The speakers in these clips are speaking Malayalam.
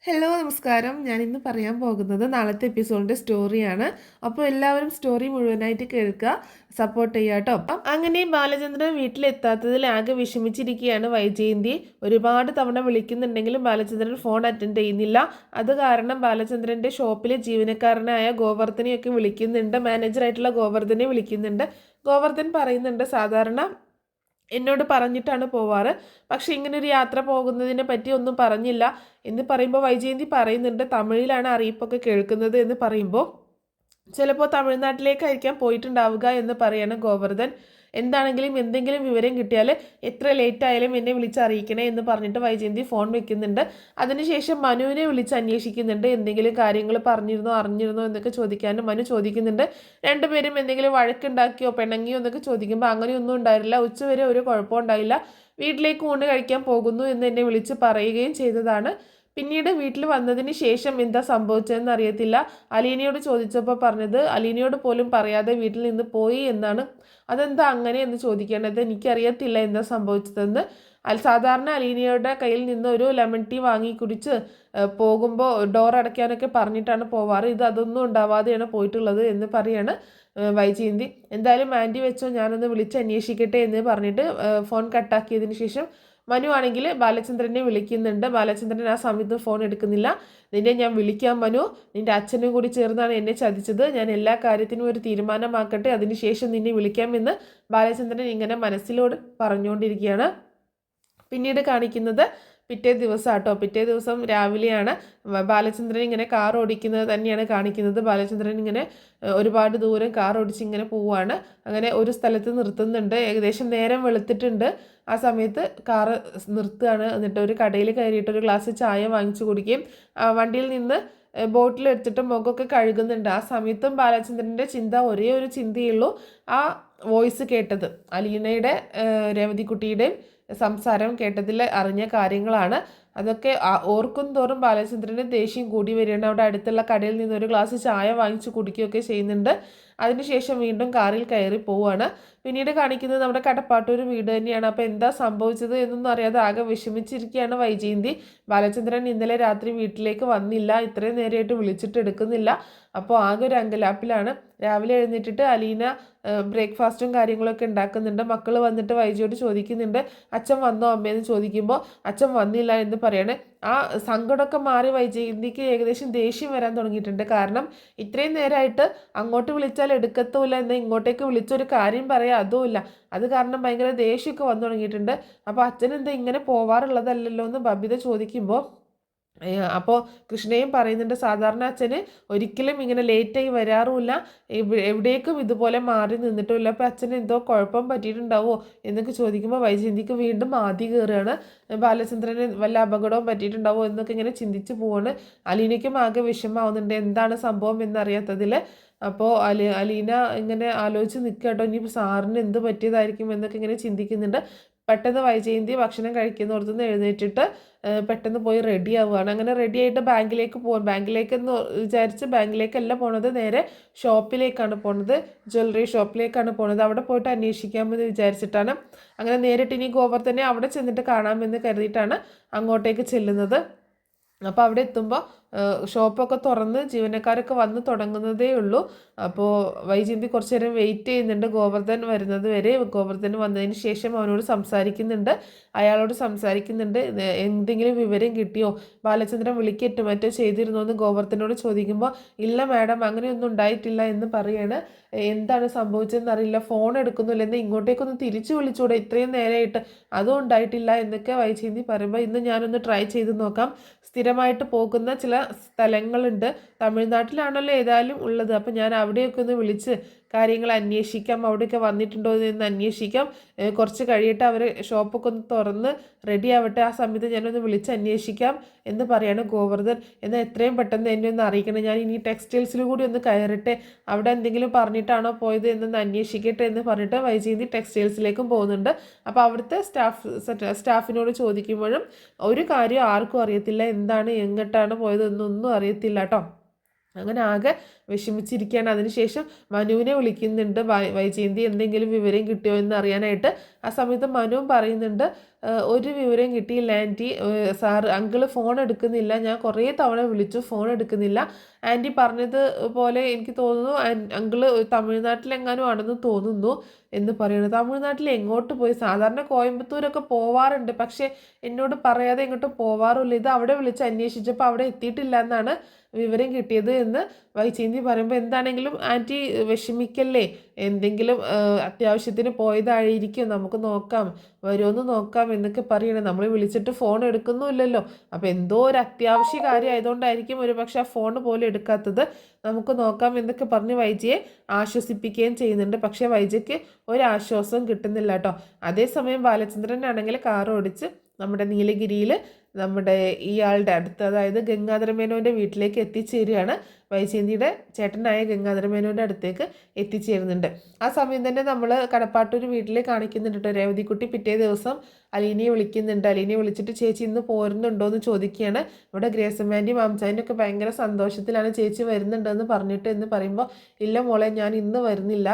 ഹലോ നമസ്കാരം. ഞാനിന്ന് പറയാൻ പോകുന്നത് നാളത്തെ എപ്പിസോഡിൻ്റെ സ്റ്റോറിയാണ്. അപ്പോൾ എല്ലാവരും സ്റ്റോറി മുഴുവനായിട്ട് കേൾക്കുക, സപ്പോർട്ട് ചെയ്യുക കേട്ടോ. അങ്ങനെ ബാലചന്ദ്രൻ വീട്ടിലെത്താത്തതിൽ ആകെ വിഷമിച്ചിരിക്കുകയാണ് വൈജയന്തി. ഒരുപാട് തവണ വിളിക്കുന്നുണ്ടെങ്കിലും ബാലചന്ദ്രൻ ഫോൺ അറ്റൻഡ് ചെയ്യുന്നില്ല. അത് കാരണം ബാലചന്ദ്രൻ്റെ ഷോപ്പിലെ ജീവനക്കാരനായ ഗോവർദ്ധനെയൊക്കെ വിളിക്കുന്നുണ്ട്, മാനേജറായിട്ടുള്ള ഗോവർദ്ധനെ വിളിക്കുന്നുണ്ട്. ഗോവർദ്ധൻ പറയുന്നുണ്ട്, സാധാരണ എന്നോട് പറഞ്ഞിട്ടാണ് പോവാറ്, പക്ഷെ ഇങ്ങനൊരു യാത്ര പോകുന്നതിനെ പറ്റി ഒന്നും പറഞ്ഞില്ല എന്ന് പറയുമ്പോൾ വൈജയന്തി പറയുന്നുണ്ട്, തമിഴിലാണ് അറിയിപ്പൊക്കെ കേൾക്കുന്നത് എന്ന് പറയുമ്പോൾ ചിലപ്പോൾ തമിഴ്നാട്ടിലേക്കായിരിക്കാം പോയിട്ടുണ്ടാവുക എന്ന് പറയാണ് ഗോവർദ്ധൻ. എന്താണെങ്കിലും എന്തെങ്കിലും വിവരം കിട്ടിയാൽ എത്ര ലേറ്റ് ആയാലും എന്നെ വിളിച്ചറിയിക്കണേ എന്ന് പറഞ്ഞിട്ട് വൈജയന്തി ഫോൺ വെക്കുന്നുണ്ട്. അതിനുശേഷം മനുവിനെ വിളിച്ച് അന്വേഷിക്കുന്നുണ്ട്, എന്തെങ്കിലും കാര്യങ്ങൾ അറിഞ്ഞിരുന്നോ എന്നൊക്കെ ചോദിക്കാനും മനു ചോദിക്കുന്നുണ്ട്. രണ്ടുപേരും എന്തെങ്കിലും വഴക്കുണ്ടാക്കിയോ പിണങ്ങിയോ എന്നൊക്കെ ചോദിക്കുമ്പോൾ അങ്ങനെയൊന്നും ഉണ്ടായില്ല, ഉച്ചവരെ ഒരു കുഴപ്പമുണ്ടായില്ല, വീട്ടിലേക്ക് ഊണ് കഴിക്കാൻ പോകുന്നു എന്ന് എന്നെ വിളിച്ച് പറയുകയും ചെയ്തതാണ്. പിന്നീട് വീട്ടിൽ വന്നതിന് ശേഷം എന്താ സംഭവിച്ചതെന്ന് അറിയത്തില്ല. അലീനയോട് ചോദിച്ചപ്പോൾ പറഞ്ഞത് അലീനയോട് പോലും പറയാതെ വീട്ടിൽ നിന്ന് പോയി എന്നാണ്. അതെന്താ അങ്ങനെ എന്ന് ചോദിക്കേണ്ടത്, എനിക്കറിയത്തില്ല എന്താ സംഭവിച്ചതെന്ന്. സാധാരണ അലീനയുടെ കയ്യിൽ നിന്ന് ഒരു ലെമൺ ടീ വാങ്ങി കുടിച്ച് പോകുമ്പോൾ ഡോർ അടയ്ക്കാനൊക്കെ പറഞ്ഞിട്ടാണ് പോവാറ്, ഇത് അതൊന്നും ഉണ്ടാവാതെയാണ് പോയിട്ടുള്ളത് എന്ന് പറയാണ് വൈജയന്തി. എന്തായാലും ആൻറ്റി വെച്ചോ, ഞാനൊന്ന് വിളിച്ച് അന്വേഷിക്കട്ടെ എന്ന് പറഞ്ഞിട്ട് ഫോൺ കട്ടാക്കിയതിന് ശേഷം മനു ആണെങ്കിൽ ബാലചന്ദ്രനെ വിളിക്കുന്നുണ്ട്. ബാലചന്ദ്രൻ ആ സമയത്ത് ഫോൺ എടുക്കുന്നില്ല. നിന്നെ ഞാൻ വിളിക്കാം മനു, നിന്റെ അച്ഛനും കൂടി ചേർന്നാണ് എന്നെ ചതിച്ചത്, ഞാൻ എല്ലാ കാര്യത്തിനും ഒരു തീരുമാനമാക്കട്ടെ, അതിനുശേഷം നിന്നെ വിളിക്കാമെന്ന് ബാലചന്ദ്രൻ ഇങ്ങനെ മനസ്സിലോട് പറഞ്ഞുകൊണ്ടിരിക്കുകയാണ്. പിന്നീട് കാണിക്കുന്നത് പിറ്റേ ദിവസം ആട്ടോ. പിറ്റേ ദിവസം രാവിലെയാണ്. ബാലചന്ദ്രൻ ഇങ്ങനെ കാർ ഓടിക്കുന്നത് തന്നെയാണ് കാണിക്കുന്നത്. ബാലചന്ദ്രൻ ഇങ്ങനെ ഒരുപാട് ദൂരം കാർ ഓടിച്ച് ഇങ്ങനെ പോവുകയാണ്. അങ്ങനെ ഒരു സ്ഥലത്ത് നിർത്തുന്നുണ്ട്, ഏകദേശം നേരം വെളുത്തിട്ടുണ്ട്. ആ സമയത്ത് കാറ് നിർത്തുകയാണ്. എന്നിട്ട് ഒരു കടയിൽ കയറിയിട്ട് ഒരു ഗ്ലാസ് ചായ വാങ്ങിച്ചു കുടിക്കുകയും വണ്ടിയിൽ നിന്ന് ബോട്ടിൽ എടുത്തിട്ട് മുഖമൊക്കെ കഴുകുന്നുണ്ട്. ആ സമയത്തും ബാലചന്ദ്രൻ്റെ ചിന്ത ഒരേ ഒരു ചിന്തയുള്ളൂ, ആ വോയിസ് കേട്ടത് അലീനയുടെ രേവതിക്കുട്ടിയുടെയും സംസാരം കേട്ടതിൽ അറിഞ്ഞ കാര്യങ്ങളാണ്. അതൊക്കെ ഓർക്കും തോറും ബാലചന്ദ്രന് ദേഷ്യം കൂടി വരികയാണ്. അവിടെ അടുത്തുള്ള കടയിൽ നിന്ന് ഒരു ഗ്ലാസ് ചായ വാങ്ങിച്ചു കുടിക്കുകയൊക്കെ ചെയ്യുന്നുണ്ട്. അതിനുശേഷം വീണ്ടും കാറിൽ കയറി പോവുകയാണ്. പിന്നീട് കാണിക്കുന്നത് നമ്മുടെ കടപ്പാട്ടൂർ വീട് തന്നെയാണ്. അപ്പോൾ എന്താ സംഭവിച്ചത് എന്നൊന്നും അറിയാതെ ആകെ വിഷമിച്ചിരിക്കുകയാണ് വൈജയന്തി. ബാലചന്ദ്രൻ ഇന്നലെ രാത്രി വീട്ടിലേക്ക് വന്നില്ല, ഇത്രയും നേരമായിട്ട് വിളിച്ചിട്ട് എടുക്കുന്നില്ല. അപ്പോൾ ആകെ ഒരു അങ്കലാപ്പിലാണ്. രാവിലെ എഴുന്നേറ്റിട്ട് അലീന ബ്രേക്ക്ഫാസ്റ്റും കാര്യങ്ങളൊക്കെ ഉണ്ടാക്കുന്നുണ്ട്. മക്കൾ വന്നിട്ട് വൈജയോട് ചോദിക്കുന്നുണ്ട്, അച്ഛൻ വന്നോ അമ്മയെന്ന് ചോദിക്കുമ്പോൾ അച്ഛൻ വന്നില്ല എന്ന് പറയാണ്. ആ സങ്കടമൊക്കെ മാറി വൈജയന്തിക്ക് ഏകദേശം ദേഷ്യം വരാൻ തുടങ്ങിയിട്ടുണ്ട്. കാരണം ഇത്രയും നേരമായിട്ട് അങ്ങോട്ട് വിളിച്ചാൽ എടുക്കത്തുമില്ല, എന്നാൽ ഇങ്ങോട്ടേക്ക് വിളിച്ചൊരു കാര്യം പറയാം അതുമില്ല. അത് കാരണം ഭയങ്കര ദേഷ്യമൊക്കെ വന്നു തുടങ്ങിയിട്ടുണ്ട്. അപ്പോൾ അച്ഛനെന്താ ഇങ്ങനെ പോവാറുള്ളതല്ലല്ലോ എന്ന് ബബിത ചോദിക്കുമ്പോൾ അപ്പോൾ കൃഷ്ണയും പറയുന്നുണ്ട്, സാധാരണ അച്ഛന് ഒരിക്കലും ഇങ്ങനെ ലേറ്റായി വരാറുമില്ല, എവിടേക്കും ഇതുപോലെ മാറി നിന്നിട്ടുമില്ല, അപ്പോൾ അച്ഛന് എന്തോ കുഴപ്പം പറ്റിയിട്ടുണ്ടാവുമോ എന്നൊക്കെ ചോദിക്കുമ്പോൾ വൈജയന്തിക്ക് വീണ്ടും ആദ്യ കയറുകയാണ്. ബാലചന്ദ്രന് വല്ല അപകടവും പറ്റിയിട്ടുണ്ടാവുമോ എന്നൊക്കെ ഇങ്ങനെ ചിന്തിച്ച് പോവാണ്. അലീനയ്ക്കും ആകെ വിഷമാവുന്നുണ്ട്, എന്താണ് സംഭവം എന്നറിയാത്തതിൽ. അപ്പോൾ അലീന ഇങ്ങനെ ആലോചിച്ച് നിൽക്കുക കേട്ടോ, ഇനിയിപ്പോൾ സാറിന് എന്ത് പറ്റിയതായിരിക്കും എന്നൊക്കെ ഇങ്ങനെ ചിന്തിക്കുന്നുണ്ട്. പെട്ടെന്ന് വൈജയന്തി ഭക്ഷണം കഴിക്കുന്നോടത്തുനിന്ന് എഴുന്നേറ്റിട്ട് പെട്ടെന്ന് പോയി റെഡി ആവുകയാണ്. അങ്ങനെ റെഡി ആയിട്ട് ബാങ്കിലേക്ക് പോകാൻ, ബാങ്കിലേക്കെന്ന് വിചാരിച്ച് ബാങ്കിലേക്കല്ല പോണത്, നേരെ ഷോപ്പിലേക്കാണ് പോണത്, ജ്വല്ലറി ഷോപ്പിലേക്കാണ് പോണത്. അവിടെ പോയിട്ട് അന്വേഷിക്കാമെന്ന് വിചാരിച്ചിട്ടാണ്. അങ്ങനെ നേരിട്ട് ഇനി ഗോവർദ്ധനെ അവിടെ ചെന്നിട്ട് കാണാമെന്ന് കരുതിയിട്ടാണ് അങ്ങോട്ടേക്ക് ചെല്ലുന്നത്. അപ്പോൾ അവിടെ എത്തുമ്പോൾ ഷോപ്പൊക്കെ തുറന്ന് ജീവനക്കാരൊക്കെ വന്ന് തുടങ്ങുന്നതേ ഉള്ളൂ. അപ്പോൾ വൈജയന്തി കുറച്ച് നേരം വെയിറ്റ് ചെയ്യുന്നുണ്ട് ഗോവർദ്ധൻ വരുന്നത് വരെ. ഗോവർദ്ധൻ വന്നതിന് ശേഷം അവനോട് സംസാരിക്കുന്നുണ്ട്, അയാളോട് സംസാരിക്കുന്നുണ്ട്, എന്തെങ്കിലും വിവരം കിട്ടിയോ, ബാലചന്ദ്രൻ വിളിക്കറ്റോ മറ്റോ ചെയ്തിരുന്നോ എന്ന് ഗോവർദ്ധനോട് ചോദിക്കുമ്പോൾ ഇല്ല മാഡം അങ്ങനെയൊന്നും ഉണ്ടായിട്ടില്ല എന്ന് പറയാണ്. എന്താണ് സംഭവിച്ചതെന്ന് അറിയില്ല, ഫോൺ എടുക്കുന്നില്ല, എന്നാൽ ഇങ്ങോട്ടേക്കൊന്ന് തിരിച്ചു വിളിച്ചൂടെ, ഇത്രയും നേരമായിട്ട് അതും ഉണ്ടായിട്ടില്ല എന്നൊക്കെ വൈജയന്തി പറയുമ്പോൾ ഇന്ന് ഞാനൊന്ന് ട്രൈ ചെയ്ത് നോക്കാം, സ്ഥിരമായിട്ട് പോകുന്ന ചില സ്ഥലങ്ങളുണ്ട്, തമിഴ്നാട്ടിലാണല്ലോ ഏതായാലും ഉള്ളത്, അപ്പം ഞാൻ അവിടെയൊക്കെ ഒന്ന് വിളിച്ച് കാര്യങ്ങൾ അന്വേഷിക്കാം, അവിടെയൊക്കെ വന്നിട്ടുണ്ടോ എന്ന് അന്വേഷിക്കാം, കുറച്ച് കഴിയട്ടെ അവർ ഷോപ്പൊക്കെ ഒന്ന് തുറന്ന് റെഡി ആവട്ടെ, ആ സമയത്ത് ഞാനൊന്ന് വിളിച്ച് അന്വേഷിക്കാം എന്ന് പറയാണ് ഗോവർദ്ധൻ. എന്നാൽ എത്രയും പെട്ടെന്ന് എന്നെ ഒന്ന് അറിയിക്കണം, ഞാൻ ഇനി ടെക്സ്റ്റൈൽസിൽ കൂടി ഒന്ന് കയറട്ടെ, അവിടെ എന്തെങ്കിലും പറഞ്ഞിട്ടാണോ പോയത് എന്നൊന്ന് അന്വേഷിക്കട്ടെ എന്ന് പറഞ്ഞിട്ട് വൈജയന്തി ടെക്സ്റ്റൈൽസിലേക്കും പോകുന്നുണ്ട്. അപ്പോൾ അവിടുത്തെ സ്റ്റാഫിനോട് ചോദിക്കുമ്പോഴും ഒരു കാര്യം ആർക്കും അറിയത്തില്ല, എന്താണ് എങ്ങോട്ടാണ് പോയത് എന്നൊന്നും അറിയത്തില്ല കേട്ടോ. അങ്ങനെ ആകെ വിഷമിച്ചിരിക്കുകയാണ്. അതിനുശേഷം മനുവിനെ വിളിക്കുന്നുണ്ട് വൈജയന്തി, എന്തെങ്കിലും വിവരം കിട്ടിയോ എന്ന് അറിയാനായിട്ട്. ആ സമയത്ത് മനുവും പറയുന്നുണ്ട്, ഒരു വിവരം കിട്ടിയില്ല ആൻറ്റി. സാറ് അങ്കിള് ഫോൺ എടുക്കുന്നില്ല, ഞാൻ കുറേ തവണ വിളിച്ചു, ഫോൺ എടുക്കുന്നില്ല. ആൻറ്റി പറഞ്ഞത് പോലെ എനിക്ക് തോന്നുന്നു അങ്കിള് തമിഴ്നാട്ടിലെങ്ങാനും ആണെന്ന് തോന്നുന്നു എന്ന് പറയുന്നത്. തമിഴ്നാട്ടിൽ എങ്ങോട്ട് പോയി? സാധാരണ കോയമ്പത്തൂരൊക്കെ പോവാറുണ്ട്, പക്ഷേ എന്നോട് പറയാതെ എങ്ങോട്ടും പോവാറില്ല. ഇത് അവിടെ വിളിച്ച് അന്വേഷിച്ചപ്പോൾ അവിടെ എത്തിയിട്ടില്ല എന്നാണ് വിവരം കിട്ടിയത് എന്ന് വൈജയന്തി പറയുമ്പോൾ, എന്താണെങ്കിലും ആൻറ്റി വിഷമിക്കല്ലേ, എന്തെങ്കിലും അത്യാവശ്യത്തിന് പോയതായിരിക്കും, നമുക്ക് നോക്കാം, വരുമെന്ന് നോക്കാം എന്നൊക്കെ പറയണേ. നമ്മൾ വിളിച്ചിട്ട് ഫോൺ എടുക്കുന്നുമില്ലല്ലോ, അപ്പോൾ എന്തോ ഒരു അത്യാവശ്യ കാര്യം ആയതുകൊണ്ടായിരിക്കും ഒരു പക്ഷെ ആ ഫോൺ പോലും എടുക്കാത്തത്, നമുക്ക് നോക്കാം എന്നൊക്കെ പറഞ്ഞ് വൈജയെ ആശ്വസിപ്പിക്കുകയും ചെയ്യുന്നുണ്ട്. പക്ഷേ വൈജയ്ക്ക് ഒരാശ്വാസവും കിട്ടുന്നില്ല കേട്ടോ. അതേസമയം ബാലചന്ദ്രനാണെങ്കിൽ കാർ ഓടിച്ച് നമ്മുടെ നീലഗിരിയിൽ നമ്മുടെ ഇയാളുടെ അടുത്ത്, അതായത് ഗംഗാധര മേനോൻ്റെ വീട്ടിലേക്ക് എത്തിച്ചേരുകയാണ്. വൈജയന്തിയുടെ ചേട്ടനായ ഗംഗാധര മേനോൻ്റെ അടുത്തേക്ക് എത്തിച്ചേരുന്നുണ്ട്. ആ സമയം തന്നെ നമ്മൾ കടപ്പാട്ടൂർ വീട്ടിൽ കാണിക്കുന്നുണ്ട് കേട്ടോ. രേവതിക്കുട്ടി പിറ്റേ ദിവസം അലീനയെ വിളിക്കുന്നുണ്ട്. അലീനയെ വിളിച്ചിട്ട് ചേച്ചി ഇന്ന് പോരുന്നുണ്ടോ എന്ന് ചോദിക്കുകയാണ്. ഇവിടെ ഗ്രേസമാൻ്റെയും മാംസാൻ്റെയും ഒക്കെ ഭയങ്കര സന്തോഷത്തിലാണ് ചേച്ചി വരുന്നുണ്ടെന്ന് പറഞ്ഞിട്ട് എന്ന് പറയുമ്പോൾ, ഇല്ല മോളെ, ഞാൻ ഇന്ന് വരുന്നില്ല,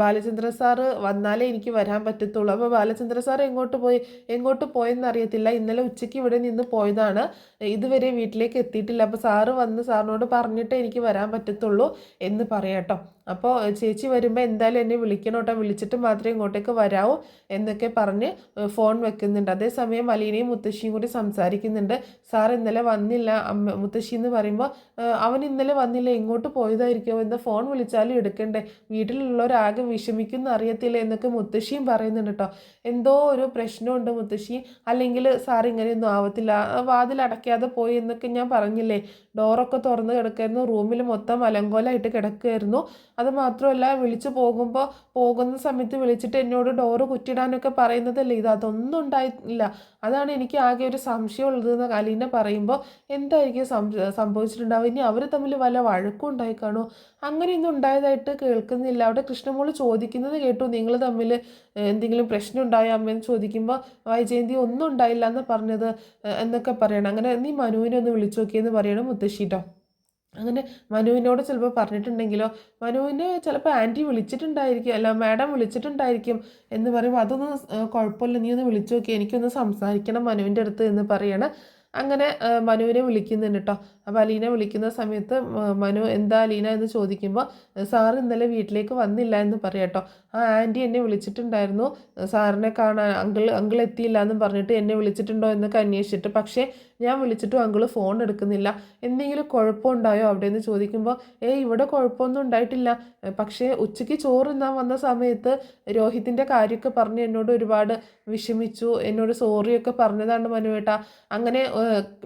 ബാലചന്ദ്രൻ സാറ് വന്നാലേ എനിക്ക് വരാൻ പറ്റത്തുള്ളൂ. അപ്പോൾ ബാലചന്ദ്രൻ സാർ എങ്ങോട്ട് പോയെന്ന് അറിയത്തില്ല, ഇന്നലെ ഉച്ചയ്ക്ക് ഇവിടെ നിന്ന് പോയതാണ്, ഇതുവരെ വീട്ടിലേക്ക് എത്തിയിട്ടില്ല, അപ്പോൾ സാറ് വന്ന് സാറിനോട് പറഞ്ഞിട്ടേ എനിക്ക് വരാൻ പറ്റത്തുള്ളൂ എന്ന് പറയാട്ടോ. അപ്പോൾ ചേച്ചി വരുമ്പോൾ എന്തായാലും എന്നെ വിളിക്കണം കേട്ടോ, വിളിച്ചിട്ട് മാത്രമേ ഇങ്ങോട്ടേക്ക് വരാവൂ എന്നൊക്കെ പറഞ്ഞ് ഫോൺ വെക്കുന്നുണ്ട്. അതേസമയം അലീനയും മുത്തശ്ശിയും കൂടി സംസാരിക്കുന്നുണ്ട്. സാർ ഇന്നലെ വന്നില്ല മുത്തശ്ശി എന്ന് പറയുമ്പോൾ, അവൻ ഇന്നലെ വന്നില്ല, ഇങ്ങോട്ട് പോയതായിരിക്കുമോ, എന്താ ഫോൺ വിളിച്ചാലും എടുക്കണ്ടേ, വീട്ടിലുള്ളവരാകെ വിഷമിക്കുന്ന അറിയത്തില്ല എന്നൊക്കെ മുത്തശ്ശിയും പറയുന്നുണ്ട് കേട്ടോ. എന്തോ ഒരു പ്രശ്നമുണ്ട് മുത്തശ്ശി, അല്ലെങ്കിൽ സാർ ഇങ്ങനെയൊന്നും ആവത്തില്ല, വാതിൽ അടയ്ക്കാതെ പോയി എന്നൊക്കെ ഞാൻ പറഞ്ഞില്ലേ, ഡോറൊക്കെ തുറന്ന് കിടക്കായിരുന്നു, റൂമിൽ മൊത്തം അലങ്കോലമായിട്ട് കിടക്കുമായിരുന്നു. അത് മാത്രമല്ല, വിളിച്ചു പോകുന്ന സമയത്ത് വിളിച്ചിട്ട് എന്നോട് ഡോറ് കുറ്റിടാനൊക്കെ പറയുന്നതല്ലേ, അതൊന്നും ഉണ്ടായില്ല, അതാണ് എനിക്ക് ആകെ ഒരു സംശയമുള്ളത് എന്ന് അലീന പറയുമ്പോൾ, എന്തായിരിക്കും സംഭവിച്ചിട്ടുണ്ടാവും, ഇനി അവർ തമ്മിൽ വല്ല വഴക്കും ഉണ്ടായി കാണുമോ, അങ്ങനെയൊന്നും ഉണ്ടായതായിട്ട് കേൾക്കുന്നില്ല. അവിടെ കൃഷ്ണമോള് ചോദിക്കുന്നത് കേട്ടു, നിങ്ങൾ തമ്മിൽ എന്തെങ്കിലും പ്രശ്നം ഉണ്ടായോ അമ്മയെന്ന് ചോദിക്കുമ്പോൾ വൈജയന്തി ഒന്നും ഉണ്ടായില്ല എന്ന് പറഞ്ഞത് എന്നൊക്കെ പറയണം. അങ്ങനെ നീ മനുവിനെ ഒന്ന് വിളിച്ചു നോക്കിയെന്ന് പറയണം മുത്തശ്ശിട്ടോ. അങ്ങനെ മനുവിനോട് ചിലപ്പോൾ പറഞ്ഞിട്ടുണ്ടെങ്കിലോ, മനുവിനെ ചിലപ്പോൾ ആൻറ്റി വിളിച്ചിട്ടുണ്ടായിരിക്കും, അല്ല മാഡം വിളിച്ചിട്ടുണ്ടായിരിക്കും എന്ന് പറയുമ്പോൾ, അതൊന്നും കുഴപ്പമില്ല, നീ ഒന്ന് വിളിച്ചു നോക്കി, എനിക്കൊന്ന് സംസാരിക്കണം മനുവിൻ്റെ അടുത്ത് എന്ന് പറയണം. അങ്ങനെ മനുവിനെ വിളിക്കുന്നുണ്ട് കേട്ടോ. അപ്പോൾ അലീന വിളിക്കുന്ന സമയത്ത് മനു എന്താ അലീന എന്ന് ചോദിക്കുമ്പോൾ, സാറ് ഇന്നലെ വീട്ടിലേക്ക് വന്നില്ല എന്ന് പറയാം കേട്ടോ. ആ ആൻറ്റി എന്നെ വിളിച്ചിട്ടുണ്ടായിരുന്നു, സാറിനെ കാണാൻ അങ്കിൾ എത്തിയില്ല എന്നും പറഞ്ഞിട്ട് എന്നെ വിളിച്ചിട്ടുണ്ടോ എന്നൊക്കെ അന്വേഷിച്ചിട്ട്, പക്ഷേ ഞാൻ വിളിച്ചിട്ടും അങ്കിൾ ഫോൺ എടുക്കുന്നില്ല, എന്തെങ്കിലും കുഴപ്പമുണ്ടായോ അവിടെ എന്ന് ചോദിക്കുമ്പോൾ, ഇവിടെ കുഴപ്പമൊന്നും ഉണ്ടായിട്ടില്ല, പക്ഷേ ഉച്ചയ്ക്ക് ചോറ് തിന്നാൻ വന്ന സമയത്ത് രോഹിത്തിൻ്റെ കാര്യമൊക്കെ പറഞ്ഞ് എന്നോട് ഒരുപാട് വിഷമിച്ചു, എന്നോട് സോറിയൊക്കെ പറഞ്ഞതാണ് മനുവേട്ടാ, അങ്ങനെ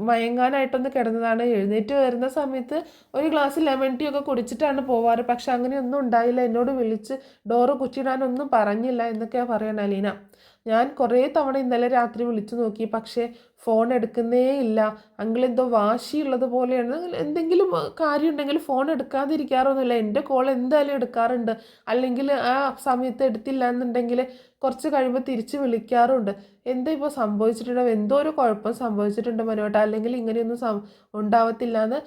മയങ്ങാനായിട്ടൊന്ന് കിടന്നതാണ്, എഴുന്നേറ്റ് വരുന്ന സമയത്ത് ഒരു ഗ്ലാസ് ലെമൺ ടീ ഒക്കെ കുടിച്ചിട്ടാണ് പോവാറ്, പക്ഷെ അങ്ങനെയൊന്നും ഉണ്ടായില്ല, എന്നോട് വിളിച്ച് ഡോറ് കുറ്റിയിടാനൊന്നും പറഞ്ഞില്ല എന്നൊക്കെയാണ് പറയണ അലീന. ഞാൻ കുറേ തവണ ഇന്നലെ രാത്രി വിളിച്ചു നോക്കി, പക്ഷേ ഫോൺ എടുക്കുന്നേ ഇല്ല, അങ്കിൾ എന്തോ വാശിയുള്ളത് പോലെയാണ്, എന്തെങ്കിലും കാര്യം ഉണ്ടെങ്കിൽ ഫോൺ എടുക്കാതിരിക്കാറൊന്നുമില്ല, എൻ്റെ കോൾ എന്തായാലും എടുക്കാറുണ്ട്, അല്ലെങ്കിൽ ആ സമയത്ത് എടുത്തില്ല എന്നുണ്ടെങ്കിൽ കുറച്ച് കഴിയുമ്പോൾ തിരിച്ച് വിളിക്കാറുണ്ട്, എന്താ ഇപ്പോൾ സംഭവിച്ചിട്ടുണ്ടോ, എന്തോ ഒരു കുഴപ്പം സംഭവിച്ചിട്ടുണ്ട് മനുവേട്ട, അല്ലെങ്കിൽ ഇങ്ങനെയൊന്നും ഉണ്ടാവത്തില്ല എന്ന്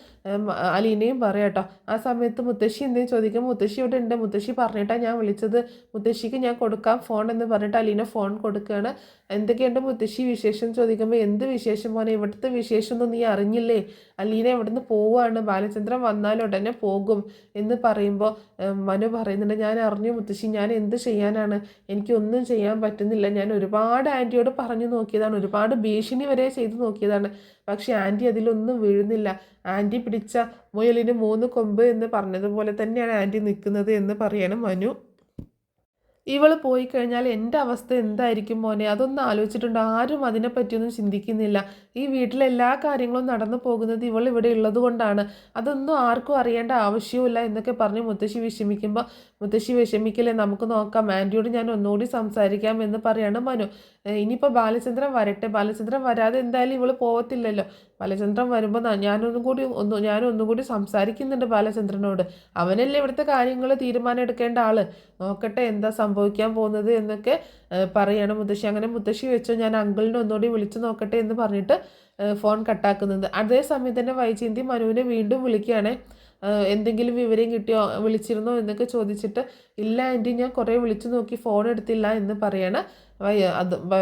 അലീനയും പറയാം കേട്ടോ. ആ സമയത്ത് മുത്തശ്ശി എന്തെങ്കിലും ചോദിക്കും, മുത്തശ്ശി ഇവിടെ ഉണ്ട്, മുത്തശ്ശി പറഞ്ഞിട്ടാണ് ഞാൻ വിളിച്ചത്, മുത്തശ്ശിക്ക് ഞാൻ കൊടുക്കാം ഫോൺ എന്ന് പറഞ്ഞിട്ട് അലീന ഫോൺ കൊടുക്കുകയാണ്. എന്തൊക്കെയുണ്ട് മുത്തശ്ശി വിശേഷം ചോദിക്കുമ്പോൾ, എന്ത് വിശേഷം മോനെ, ഇവിടുത്തെ വിശേഷമൊന്നും നീ അറിഞ്ഞില്ലേ, അലീന ഇവിടുന്ന് പോവുകയാണ്, ബാലചന്ദ്രൻ വന്നാലും ഉടനെ പോകും എന്ന് പറയുമ്പോൾ മനു പറയുന്നുണ്ട്, ഞാൻ അറിഞ്ഞു മുത്തശ്ശി, ഞാൻ എന്ത് ചെയ്യാനാണ്, എനിക്കൊന്നും ചെയ്യാൻ പറ്റുന്നില്ല, ഞാൻ ഒരുപാട് ആൻറ്റിയോട് പറഞ്ഞു നോക്കിയതാണ്, ഒരുപാട് ഭീഷണി വരെ ചെയ്ത് നോക്കിയതാണ്, പക്ഷെ ആൻറ്റി അതിലൊന്നും വീഴുന്നില്ല, ആൻറ്റി പിടിച്ച മുയലിന് 3 കൊമ്പ് എന്ന് പറഞ്ഞതുപോലെ തന്നെയാണ് ആൻറ്റി നിൽക്കുന്നത് എന്ന് പറയാണ് മനു. ഇവൾ പോയി കഴിഞ്ഞാൽ എൻ്റെ അവസ്ഥ എന്തായിരിക്കും മോനെ, അതൊന്നും ആലോചിച്ചിട്ടുണ്ടോ, ആരും അതിനെപ്പറ്റിയൊന്നും ചിന്തിക്കുന്നില്ല, ഈ വീട്ടിലെ എല്ലാ കാര്യങ്ങളും നടന്നു പോകുന്നത് ഇവൾ ഇവിടെ ഉള്ളത് കൊണ്ടാണ്, അതൊന്നും ആർക്കും അറിയേണ്ട ആവശ്യവുമില്ല എന്നൊക്കെ പറഞ്ഞ് മുത്തശ്ശി വിഷമിക്കുമ്പോൾ, മുത്തശ്ശി വിഷമിക്കില്ലേ, നമുക്ക് നോക്കാം, ആൻറ്റിയോട് ഞാൻ ഒന്നുകൂടി സംസാരിക്കാം എന്ന് പറയാണ് മനു. ഇനിയിപ്പോൾ ബാലചന്ദ്രൻ വരട്ടെ, ബാലചന്ദ്രൻ വരാതെ എന്തായാലും ഇവൾ പോകത്തില്ലല്ലോ, ബാലചന്ദ്രൻ വരുമ്പോൾ ഞാനൊന്നും കൂടി സംസാരിക്കുന്നുണ്ട് ബാലചന്ദ്രനോട്, അവനല്ലേ ഇവിടുത്തെ കാര്യങ്ങൾ തീരുമാനം എടുക്കേണ്ട ആള്, നോക്കട്ടെ എന്താ സംഭവിക്കാൻ പോകുന്നത് എന്നൊക്കെ പറയണം മുത്തശ്ശി. അങ്ങനെ മുത്തശ്ശി വെച്ചോ, ഞാൻ അങ്കിളിനെ ഒന്നുകൂടി വിളിച്ചു നോക്കട്ടെ എന്ന് പറഞ്ഞിട്ട് ഫോൺ കട്ടാക്കുന്നത്. അതേസമയം തന്നെ വൈജയന്തി മനുവിനെ വീണ്ടും വിളിക്കുകയാണ്. എന്തെങ്കിലും വിവരം കിട്ടിയോ, വിളിച്ചിരുന്നോ എന്നൊക്കെ ചോദിച്ചിട്ട്, ഇല്ല ആൻറ്റി, ഞാൻ കുറേ വിളിച്ചു നോക്കി, ഫോൺ എടുത്തില്ല എന്ന് പറയാണ്.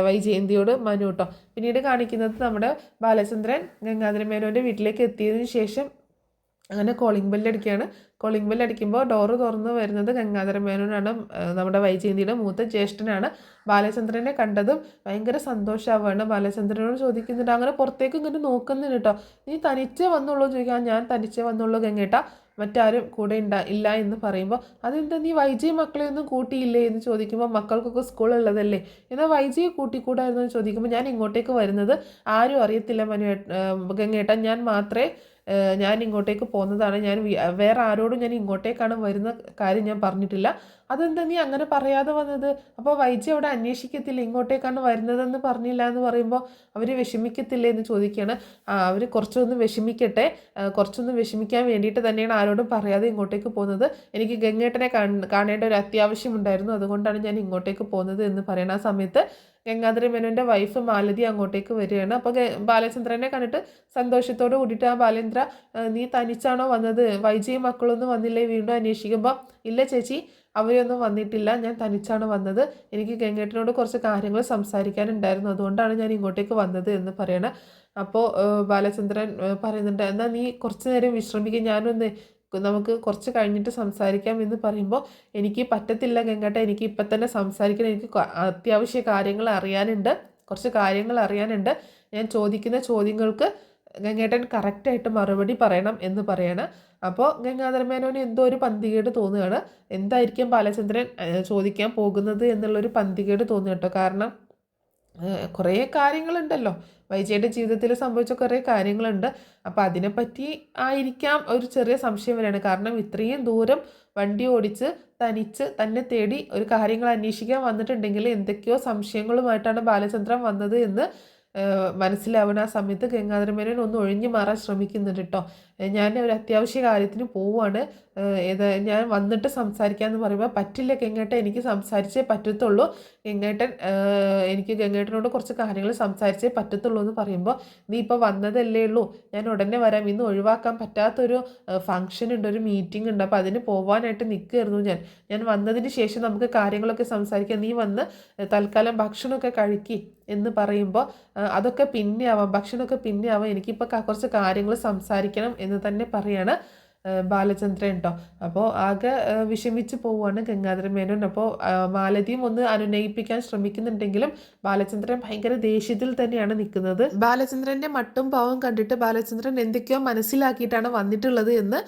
വൈജയന്തിയോട് മനു കേട്ടോ. പിന്നീട് കാണിക്കുന്നത് നമ്മുടെ ബാലചന്ദ്രൻ ഗംഗാധര മേനോൻ്റെ വീട്ടിലേക്ക് എത്തിയതിന് ശേഷം അങ്ങനെ കോളിംഗ് ബെല്ലടിക്കുകയാണ്. കോളിംഗ് ബെല്ലടിക്കുമ്പോൾ ഡോറ് തുറന്ന് വരുന്നത് ഗംഗാധര മേനോനാണ്. നമ്മുടെ വൈജയന്തിയുടെ മൂത്ത ജ്യേഷ്ഠനാണ്. ബാലചന്ദ്രനെ കണ്ടതും ഭയങ്കര സന്തോഷമാവുകയാണ്. ബാലചന്ദ്രനോട് ചോദിക്കുന്നുണ്ട്, അങ്ങനെ പുറത്തേക്ക് ഇങ്ങോട്ട് നോക്കുന്നുണ്ട് കേട്ടോ, നീ തനിച്ചേ വന്നുള്ളൂ ചോദിക്കാം. ഞാൻ തനിച്ചേ വന്നുള്ളൂ ഗംഗേട്ട, മറ്റാരും കൂടെ ഇല്ല എന്ന് പറയുമ്പോൾ, അതെന്താ നീ വൈജി മക്കളെയൊന്നും കൂട്ടിയില്ലേ എന്ന് ചോദിക്കുമ്പോൾ, മക്കൾക്കൊക്കെ സ്കൂളുള്ളതല്ലേ, എന്നാൽ വൈജിയെ കൂട്ടിക്കൂടായിരുന്നു എന്ന് ചോദിക്കുമ്പോൾ, ഞാൻ ഇങ്ങോട്ടേക്ക് വരുന്നത് ആരും അറിയത്തില്ല ഗംഗേട്ട, ഞാൻ ഇങ്ങോട്ടേക്ക് പോകുന്നതാണ്, ഞാൻ വേറെ ആരോടും ഞാൻ ഇങ്ങോട്ടേക്കാണ് വരുന്ന കാര്യം ഞാൻ പറഞ്ഞിട്ടില്ല. അതെന്താ നീ അങ്ങനെ പറയാതെ വന്നത്? അപ്പോൾ വൈജി അവിടെ അന്വേഷിക്കത്തില്ല ഇങ്ങോട്ടേക്കാണ് വരുന്നതെന്ന് പറഞ്ഞില്ല എന്ന് പറയുമ്പോൾ അവർ വിഷമിക്കത്തില്ലേ എന്ന് ചോദിക്കുകയാണ്. അവർ കുറച്ചൊന്ന് വിഷമിക്കാൻ വേണ്ടിയിട്ട് തന്നെയാണ് ആരോടും പറയാതെ ഇങ്ങോട്ടേക്ക് പോകുന്നത്. എനിക്ക് ഗംഗേട്ടനെ കാണേണ്ട ഒരു അത്യാവശ്യം ഉണ്ടായിരുന്നു, അതുകൊണ്ടാണ് ഞാൻ ഇങ്ങോട്ടേക്ക് പോകുന്നത് എന്ന് പറയണ ആ സമയത്ത് ഗംഗാധര മേനോൻ്റെ വൈഫ് മാലതി അങ്ങോട്ടേക്ക് വരികയാണ്. അപ്പോൾ ബാലചന്ദ്രനെ കണ്ടിട്ട് സന്തോഷത്തോട് കൂടിയിട്ട്, ആ ബാലേന്ദ്ര നീ തനിച്ചാണോ വന്നത്, വൈജയും മക്കളൊന്നും വന്നില്ലേ വീണ്ടും അന്വേഷിക്കുമ്പോൾ, ഇല്ല ചേച്ചി അവരൊന്നും വന്നിട്ടില്ല, ഞാൻ തനിച്ചാണ് വന്നത്, എനിക്ക് ഗംഗേട്ടനോട് കുറച്ച് കാര്യങ്ങൾ സംസാരിക്കാനുണ്ടായിരുന്നു, അതുകൊണ്ടാണ് ഞാൻ ഇങ്ങോട്ടേക്ക് വന്നത് എന്ന് പറയണം. അപ്പോൾ ബാലചന്ദ്രൻ പറയുന്നുണ്ട്, എന്നാൽ നീ കുറച്ച് നേരം വിശ്രമിക്കുക, നമുക്ക് കുറച്ച് കഴിഞ്ഞിട്ട് സംസാരിക്കാം എന്ന് പറയുമ്പോൾ, എനിക്ക് പറ്റത്തില്ല ഗംഗേട്ട, എനിക്ക് ഇപ്പം തന്നെ സംസാരിക്കണം, എനിക്ക് അത്യാവശ്യ കുറച്ച് കാര്യങ്ങൾ അറിയാനുണ്ട്, ഞാൻ ചോദിക്കുന്ന ചോദ്യങ്ങൾക്ക് ഗംഗേട്ടൻ കറക്റ്റായിട്ട് മറുപടി പറയണം എന്ന് പറയണം. അപ്പോൾ ഗംഗാധര മേനോന് എന്തോ ഒരു പന്തികേട് തോന്നുകയാണ്. എന്തായിരിക്കും ബാലചന്ദ്രൻ ചോദിക്കാൻ പോകുന്നത് എന്നുള്ളൊരു പന്തികേട് തോന്നുക കേട്ടോ. കാരണം കുറേ കാര്യങ്ങളുണ്ടല്ലോ, വൈജയുടെ ജീവിതത്തിൽ സംഭവിച്ച കുറേ കാര്യങ്ങളുണ്ട്. അപ്പോൾ അതിനെപ്പറ്റി ആയിരിക്കാം ഒരു ചെറിയ സംശയം വരെയാണ്. കാരണം ഇത്രയും ദൂരം വണ്ടി ഓടിച്ച് തനിച്ച് തന്നെ തേടി ഒരു കാര്യങ്ങൾ അന്വേഷിക്കാൻ വന്നിട്ടുണ്ടെങ്കിൽ എന്തൊക്കെയോ സംശയങ്ങളുമായിട്ടാണ് ബാലചന്ദ്രൻ വന്നത് എന്ന് മനസ്സിലാവുന്ന ആ സമയത്ത് ഗംഗാധര മേനോൻ ഒന്ന് ഒഴിഞ്ഞു മാറാൻ ശ്രമിക്കുന്നുണ്ട് കേട്ടോ. ഞാൻ ഒരു അത്യാവശ്യ കാര്യത്തിന് പോവുകയാണ്, ഞാൻ വന്നിട്ട് സംസാരിക്കാമെന്ന് പറയുമ്പോൾ, പറ്റില്ല ഗംഗേട്ടൻ, എനിക്ക് സംസാരിച്ചേ പറ്റത്തുള്ളൂ ഗംഗേട്ടൻ, എനിക്ക് ഗംഗേട്ടനോട് കുറച്ച് കാര്യങ്ങൾ സംസാരിച്ചേ പറ്റത്തുള്ളൂ എന്ന് പറയുമ്പോൾ, നീ ഇപ്പോൾ വന്നതല്ലേ ഉള്ളൂ, ഞാൻ ഉടനെ വരാം, ഇന്ന് ഒഴിവാക്കാൻ പറ്റാത്തൊരു ഫംഗ്ഷൻ ഉണ്ട്, ഒരു മീറ്റിംഗ് ഉണ്ട്, അപ്പോൾ അതിന് പോകാനായിട്ട് നിൽക്കുകയായിരുന്നു ഞാൻ വന്നതിന് ശേഷം നമുക്ക് കാര്യങ്ങളൊക്കെ സംസാരിക്കാം, നീ വന്ന് തൽക്കാലം ഭക്ഷണമൊക്കെ കഴിക്കി എന്ന് പറയുമ്പോൾ, അതൊക്കെ പിന്നെ ആവാം, ഭക്ഷണമൊക്കെ പിന്നെ ആവാം, എനിക്കിപ്പോൾ കുറച്ച് കാര്യങ്ങൾ സംസാരിക്കണം എന്ന് തന്നെ പറയാണ് ബാലചന്ദ്രൻ കേട്ടോ. അപ്പോൾ ആകെ വിഷമിച്ച് പോവുകയാണ് ഗംഗാധര മേനോൻ. അപ്പോൾ മാലതിയും ഒന്ന് അനുനയിപ്പിക്കാൻ ശ്രമിക്കുന്നുണ്ടെങ്കിലും ബാലചന്ദ്രൻ ഭയങ്കര ദേഷ്യത്തിൽ തന്നെയാണ് നിൽക്കുന്നത്. ബാലചന്ദ്രൻ്റെ മട്ടും പാവം കണ്ടിട്ട് ബാലചന്ദ്രൻ എന്തൊക്കെയോ മനസ്സിലാക്കിയിട്ടാണ് വന്നിട്ടുള്ളത് എന്ന്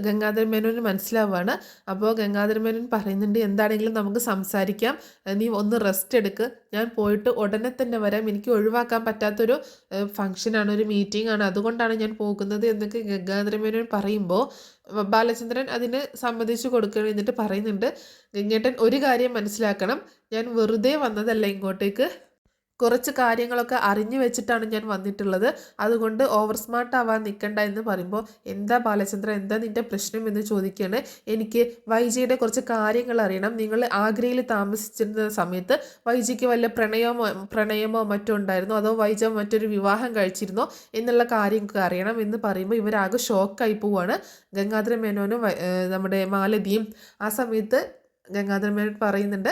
ഗംഗാധര മേനോന് മനസ്സിലാവുകയാണ്. അപ്പോൾ ഗംഗാധര മേനോൻ പറയുന്നുണ്ട്, എന്താണെങ്കിലും നമുക്ക് സംസാരിക്കാം, നീ ഒന്ന് റെസ്റ്റ് എടുക്ക്, ഞാൻ പോയിട്ട് ഉടനെ തന്നെ വരാം, എനിക്ക് ഒഴിവാക്കാൻ പറ്റാത്തൊരു ഫംഗ്ഷനാണ്, ഒരു മീറ്റിംഗ് ആണ്, അതുകൊണ്ടാണ് ഞാൻ പോകുന്നത് എന്നൊക്കെ ഗംഗാധര മേനോൻ പറയുമ്പോൾ ബാലചന്ദ്രൻ അതിന് സമ്മതിച്ചു കൊടുക്കണം. എന്നിട്ട് പറയുന്നുണ്ട്, ഗംഗേട്ടൻ ഒരു കാര്യം മനസ്സിലാക്കണം, ഞാൻ വെറുതെ വന്നതല്ല ഇങ്ങോട്ടേക്ക്, കുറച്ച് കാര്യങ്ങളൊക്കെ അറിഞ്ഞു വെച്ചിട്ടാണ് ഞാൻ വന്നിട്ടുള്ളത്, അതുകൊണ്ട് ഓവർ സ്മാർട്ട് ആവാൻ നിൽക്കണ്ട എന്ന് പറയുമ്പോൾ, എന്താ ബാലചന്ദ്ര, എന്താ നിൻ്റെ പ്രശ്നം എന്ന് ചോദിക്കുകയാണ്. എനിക്ക് വൈജയുടെ കുറച്ച് കാര്യങ്ങൾ അറിയണം, നിങ്ങൾ ആഗ്രയിൽ താമസിച്ചിരുന്ന സമയത്ത് വൈജയ്ക്ക് വല്ല പ്രണയമോ മറ്റോ ഉണ്ടായിരുന്നോ, അതോ വൈജ മറ്റൊരു വിവാഹം കഴിച്ചിരുന്നോ എന്നുള്ള കാര്യമൊക്കെ അറിയണം എന്ന് പറയുമ്പോൾ ഇവരാകെ ഷോക്കായി പോവുകയാണ്, ഗംഗാധര മേനോനും നമ്മുടെ മാലതിയും. ആ സമയത്ത് ഗംഗാധര മേനോൻ പറയുന്നുണ്ട്,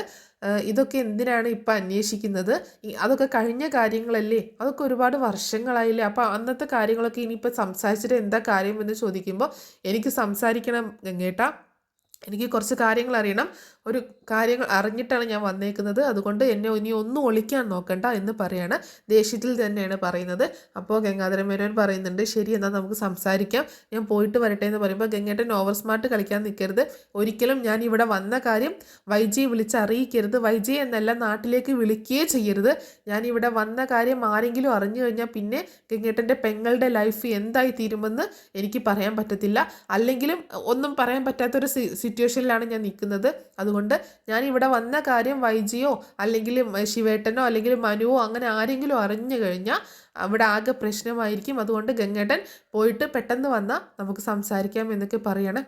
ഇതൊക്കെ എന്തിനാണ് ഇപ്പം അന്വേഷിക്കുന്നത്, അതൊക്കെ കഴിഞ്ഞ കാര്യങ്ങളല്ലേ, അതൊക്കെ ഒരുപാട് വർഷങ്ങളായില്ലേ, അപ്പോൾ അന്നത്തെ കാര്യങ്ങളൊക്കെ ഇനിയിപ്പോൾ സംസാരിച്ചിട്ട് എന്താ കാര്യം എന്ന് ചോദിക്കുമ്പോൾ, എനിക്ക് സംസാരിക്കണം ഗംഗേട്ടാ, എനിക്ക് കുറച്ച് കാര്യങ്ങൾ അറിയണം, ഒരു കാര്യങ്ങൾ അറിഞ്ഞിട്ടാണ് ഞാൻ വന്നേക്കുന്നത്, അതുകൊണ്ട് എന്നെ ഇനി ഒന്നും ഒളിക്കാൻ നോക്കണ്ട എന്ന് പറയാണ്. ദേഷ്യത്തിൽ തന്നെയാണ് പറയുന്നത്. അപ്പോൾ ഗംഗാധര മേനോൻ പറയുന്നുണ്ട്, ശരി എന്നാൽ നമുക്ക് സംസാരിക്കാം, ഞാൻ പോയിട്ട് വരട്ടെ എന്ന് പറയുമ്പോൾ, ഗംഗേട്ടൻ ഓവർ സ്മാർട്ട് കളിക്കാൻ നിൽക്കരുത്, ഒരിക്കലും ഞാൻ ഇവിടെ വന്ന കാര്യം വൈജിയെ വിളിച്ച് അറിയിക്കരുത്, വൈജി എന്നല്ല നാട്ടിലേക്ക് വിളിക്കുകയേ ചെയ്യരുത്, ഞാൻ ഇവിടെ വന്ന കാര്യം ആരെങ്കിലും അറിഞ്ഞു കഴിഞ്ഞാൽ പിന്നെ ഗംഗേട്ടൻ്റെ പെങ്ങളുടെ ലൈഫ് എന്തായി തീരുമെന്ന് എനിക്ക് പറയാൻ പറ്റത്തില്ല, അല്ലെങ്കിലും ഒന്നും പറയാൻ പറ്റാത്തൊരു സിറ്റുവേഷനിലാണ് ഞാൻ നിൽക്കുന്നത്, അതുകൊണ്ട് ഞാൻ ഇവിടെ വന്ന കാര്യം വൈജിയോ അല്ലെങ്കിൽ ശിവേട്ടനോ അല്ലെങ്കിൽ മനുവോ അങ്ങനെ ആരെങ്കിലും അറിഞ്ഞു കഴിഞ്ഞാൽ അവിടെ ആകെ പ്രശ്നമായിരിക്കും, അതുകൊണ്ട് ഗംഗേട്ടൻ പോയിട്ട് പെട്ടെന്ന് വന്നാൽ നമുക്ക് സംസാരിക്കാം എന്നൊക്കെ പറയണം.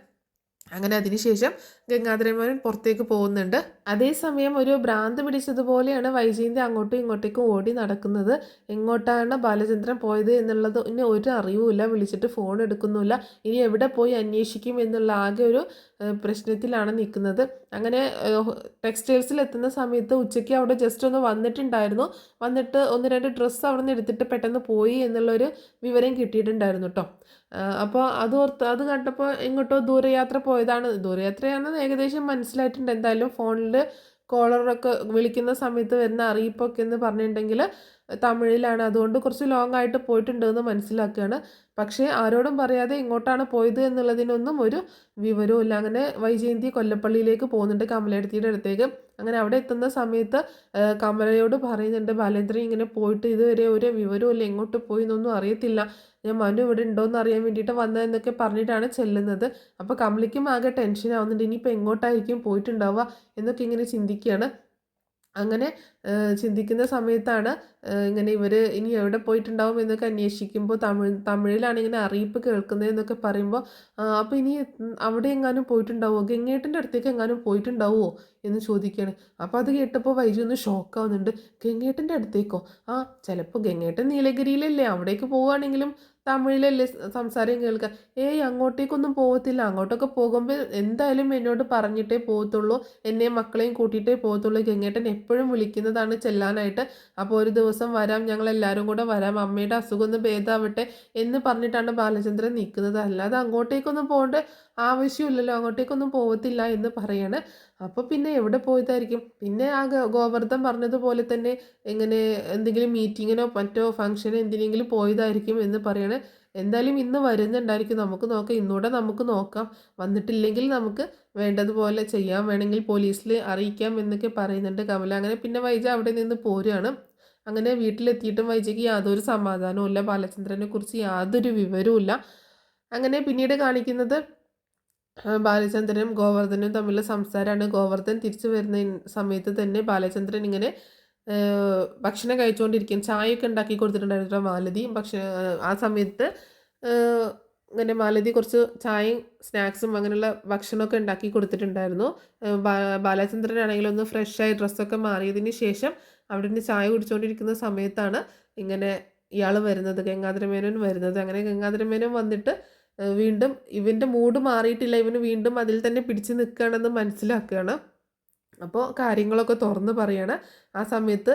അങ്ങനെ അതിനുശേഷം ഗംഗാധരമേനോൻ പുറത്തേക്ക് പോകുന്നുണ്ട്. അതേസമയം ഒരു ഭ്രാന്ത് പിടിച്ചതുപോലെയാണ് വൈജയന്തി അങ്ങോട്ടും ഇങ്ങോട്ടേക്കും ഓടി നടക്കുന്നത്. എങ്ങോട്ടാണ് ബാലചന്ദ്രൻ പോയത് എന്നുള്ളത് ഇനി ഒരു അറിവുമില്ല. വിളിച്ചിട്ട് ഫോൺ എടുക്കുന്നില്ല. ഇനി എവിടെ പോയി അന്വേഷിക്കും എന്നുള്ള ആകെ ഒരു പ്രശ്നത്തിലാണ് നിൽക്കുന്നത്. അങ്ങനെ ടെക്സ്റ്റൈൽസിൽ എത്തുന്ന സമയത്ത് ഉച്ചയ്ക്ക് അവിടെ ജസ്റ്റ് ഒന്ന് വന്നിട്ടുണ്ടായിരുന്നു. വന്നിട്ട് ഒന്ന് രണ്ട് ഡ്രസ്സ് അവിടെ നിന്ന് എടുത്തിട്ട് പെട്ടെന്ന് പോയി എന്നുള്ളൊരു വിവരം കിട്ടിയിട്ടുണ്ടായിരുന്നു കേട്ടോ. അപ്പോൾ അത് കണ്ടപ്പോൾ എങ്ങോട്ടോ ദൂരയാത്ര പോയതാണ്. ദൂരയാത്രയാണെന്ന് ഏകദേശം മനസ്സിലായിട്ടുണ്ട്. എന്തായാലും ഫോണിൽ കോളറൊക്കെ വിളിക്കുന്ന സമയത്ത് വരുന്ന അറിയിപ്പൊക്കെ എന്ന് പറഞ്ഞിട്ടുണ്ടെങ്കിൽ തമിഴിലാണ്. അതുകൊണ്ട് കുറച്ച് ലോങ് ആയിട്ട് പോയിട്ടുണ്ടെന്ന് മനസ്സിലാക്കുകയാണ്. പക്ഷേ ആരോടും പറയാതെ ഇങ്ങോട്ടാണ് പോയത് എന്നുള്ളതിനൊന്നും ഒരു വിവരവും ഇല്ല. അങ്ങനെ വൈജയന്തി കൊല്ലപ്പള്ളിയിലേക്ക് പോകുന്നുണ്ട്, കമലയെടുത്തിയുടെ അടുത്തേക്ക്. അങ്ങനെ അവിടെ എത്തുന്ന സമയത്ത് കമലയോട് പറയുന്നുണ്ട്, ബാലേന്ദ്രൻ ഇങ്ങനെ പോയിട്ട് ഇതുവരെ ഒരു വിവരവും ഇല്ല, എങ്ങോട്ട് പോയി എന്നൊന്നും അറിയത്തില്ല, ഞാൻ മനു ഇവിടെ ഉണ്ടോയെന്ന് അറിയാൻ വേണ്ടിയിട്ട് വന്നതെന്നൊക്കെ പറഞ്ഞിട്ടാണ് ചെല്ലുന്നത്. അപ്പോൾ കമലയ്ക്കും ആകെ ടെൻഷൻ ആവുന്നുണ്ട്. ഇനിയിപ്പോൾ എങ്ങോട്ടായിരിക്കും പോയിട്ടുണ്ടാവുക എന്നൊക്കെ ഇങ്ങനെ ചിന്തിക്കുകയാണ്. അങ്ങനെ ചിന്തിക്കുന്ന സമയത്താണ് ഇങ്ങനെ ഇവർ ഇനി എവിടെ പോയിട്ടുണ്ടാവും എന്നൊക്കെ അന്വേഷിക്കുമ്പോൾ തമിഴിലാണ് ഇങ്ങനെ അറിയിപ്പ് കേൾക്കുന്നതെന്നൊക്കെ പറയുമ്പോൾ അപ്പോൾ ഇനി അവിടെ എങ്ങാനും പോയിട്ടുണ്ടാവുമോ, ഗംഗേട്ടൻ്റെ അടുത്തേക്ക് എങ്ങാനും പോയിട്ടുണ്ടാവുമോ എന്ന് ചോദിക്കുകയാണ്. അപ്പോൾ അത് കേട്ടപ്പോൾ വൈജു ഒന്ന് ഷോക്കാവുന്നുണ്ട്. ഗംഗേട്ടൻ്റെ അടുത്തേക്കോ? ആ, ചിലപ്പോൾ ഗംഗേട്ടൻ നീലഗിരിയിലല്ലേ, അവിടേക്ക് പോവുകയാണെങ്കിലും തമിഴിലല്ലേ സംസാരം കേൾക്കുക. ഏയ്, അങ്ങോട്ടേക്കൊന്നും പോകത്തില്ല. അങ്ങോട്ടൊക്കെ പോകുമ്പോൾ എന്തായാലും എന്നോട് പറഞ്ഞിട്ടേ പോകത്തുള്ളൂ, എന്നെയും മക്കളെയും കൂട്ടിയിട്ടേ പോകത്തുള്ളൂ. ഗംഗേട്ടൻ എപ്പോഴും വിളിക്കുന്നതാണ് ചെല്ലാനായിട്ട്. അപ്പോൾ ഒരു ദിവസം വരാം, ഞങ്ങളെല്ലാവരും കൂടെ വരാം, അമ്മയുടെ അസുഖം ഒന്ന് ഭേദമാവട്ടെ എന്ന് പറഞ്ഞിട്ടാണ് ബാലചന്ദ്രൻ നിൽക്കുന്നത്. അല്ലാതെ അങ്ങോട്ടേക്കൊന്നും പോകേണ്ട ആവശ്യമില്ലല്ലോ, അങ്ങോട്ടേക്കൊന്നും പോകത്തില്ല എന്ന് പറയാണ്. അപ്പോൾ പിന്നെ എവിടെ പോയതായിരിക്കും? പിന്നെ ആ ഗോവർദ്ധൻ പറഞ്ഞതുപോലെ തന്നെ എങ്ങനെ എന്തെങ്കിലും മീറ്റിങ്ങിനോ മറ്റോ ഫംഗ്ഷനോ എന്തിനെങ്കിലും പോയതായിരിക്കും എന്ന് പറയണേ. എന്തായാലും ഇന്ന് വരുന്നുണ്ടായിരിക്കും, നമുക്ക് നോക്കാം, ഇന്നൂടെ നമുക്ക് നോക്കാം, വന്നിട്ടില്ലെങ്കിൽ നമുക്ക് വേണ്ടതുപോലെ ചെയ്യാം, വേണമെങ്കിൽ പോലീസിൽ അറിയിക്കാം എന്നൊക്കെ പറയുന്നുണ്ട് കമല. അങ്ങനെ പിന്നെ വൈജ അവിടെ നിന്ന് പോരുകയാണ്. അങ്ങനെ വീട്ടിലെത്തിയിട്ടും വൈജയ്ക്ക് യാതൊരു സമാധാനവും ഇല്ല, ബാലചന്ദ്രനെ കുറിച്ച് യാതൊരു വിവരവും ഇല്ല. അങ്ങനെ പിന്നീട് കാണിക്കുന്നത് ബാലചന്ദ്രനും ഗോവർദ്ധനും തമ്മിലുള്ള സംസാരമാണ്. ഗോവർദ്ധൻ തിരിച്ചു വരുന്ന സമയത്ത് തന്നെ ബാലചന്ദ്രൻ ഇങ്ങനെ ഭക്ഷണം കഴിച്ചുകൊണ്ടിരിക്കും, ചായയൊക്കെ ഉണ്ടാക്കി കൊടുത്തിട്ടുണ്ടായിരുന്നു മാലതി. പക്ഷേ ആ സമയത്ത് ഇങ്ങനെ മാലതി കുറച്ച് ചായയും സ്നാക്സും അങ്ങനെയുള്ള ഭക്ഷണമൊക്കെ ഉണ്ടാക്കി കൊടുത്തിട്ടുണ്ടായിരുന്നു. ബാലചന്ദ്രനാണെങ്കിലും ഒന്ന് ഫ്രഷായി ഡ്രസ്സൊക്കെ മാറിയതിന് ശേഷം അവിടെ നിന്ന് ചായ കുടിച്ചുകൊണ്ടിരിക്കുന്ന സമയത്താണ് ഇങ്ങനെ ഇയാൾ വരുന്നത്, ഗംഗാധരമേനോൻ വരുന്നത്. അങ്ങനെ ഗംഗാധരമേനോൻ വന്നിട്ട് വീണ്ടും ഇവൻ്റെ മൂഡ് മാറിയിട്ടില്ല, ഇവന് വീണ്ടും അതിൽ തന്നെ പിടിച്ചു നിൽക്കുകയാണെന്ന് മനസ്സിലാക്കുകയാണ്. അപ്പോൾ കാര്യങ്ങളൊക്കെ തുറന്ന് പറയാണ്. ആ സമയത്ത്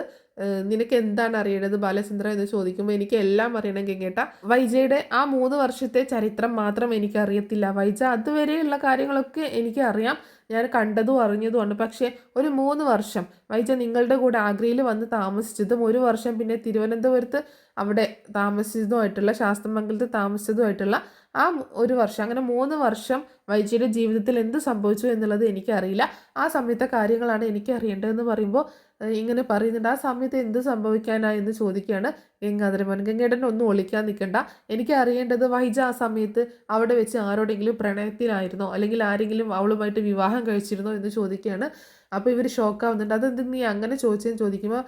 നിനക്ക് എന്താണ് അറിയേണ്ടത് ബാലചന്ദ്ര എന്ന് ചോദിക്കുമ്പോൾ എനിക്ക് എല്ലാം അറിയണം ഗംഗേട്ട. വൈജയുടെ ആ 3 വർഷത്തെ ചരിത്രം മാത്രം എനിക്കറിയത്തില്ല വൈജ, അതുവരെയുള്ള കാര്യങ്ങളൊക്കെ എനിക്ക് അറിയാം, ഞാൻ കണ്ടതും അറിഞ്ഞതുമാണ്. പക്ഷേ ഒരു 3 വർഷം വൈജ നിങ്ങളുടെ കൂടെ ആഗ്രയിൽ വന്ന് താമസിച്ചതും 1 വർഷം പിന്നെ തിരുവനന്തപുരത്ത് അവിടെ താമസിച്ചതുമായിട്ടുള്ള, ശാസ്ത്രമംഗലത്ത് താമസിച്ചതുമായിട്ടുള്ള ആ 1 വർഷം, അങ്ങനെ 3 വർഷം വൈജയുടെ ജീവിതത്തിൽ എന്ത് സംഭവിച്ചു എന്നുള്ളത് എനിക്കറിയില്ല. ആ സമയത്തെ കാര്യങ്ങളാണ് എനിക്ക് അറിയേണ്ടതെന്ന് പറയുമ്പോൾ ഇങ്ങനെ പറയുന്നുണ്ട്. ആ സമയത്ത് എന്ത് സംഭവിക്കാനാ എന്ന് ചോദിക്കുകയാണ് ഗംഗാധരമേനോൻ. ഗംഗേട്ടൻ ഒന്നും ഒളിക്കാൻ നിൽക്കണ്ട, എനിക്ക് അറിയേണ്ടത് വൈജ ആ സമയത്ത് അവിടെ വെച്ച് ആരോടെങ്കിലും പ്രണയത്തിലായിരുന്നോ, അല്ലെങ്കിൽ ആരെങ്കിലും അവളുമായിട്ട് വിവാഹം കഴിച്ചിരുന്നോ എന്ന് ചോദിക്കുകയാണ്. അപ്പോൾ ഇവർ ഷോക്കാവുന്നുണ്ട്. അതെന്ത് നീ അങ്ങനെ ചോദിച്ചതെന്ന് ചോദിക്കുമ്പോൾ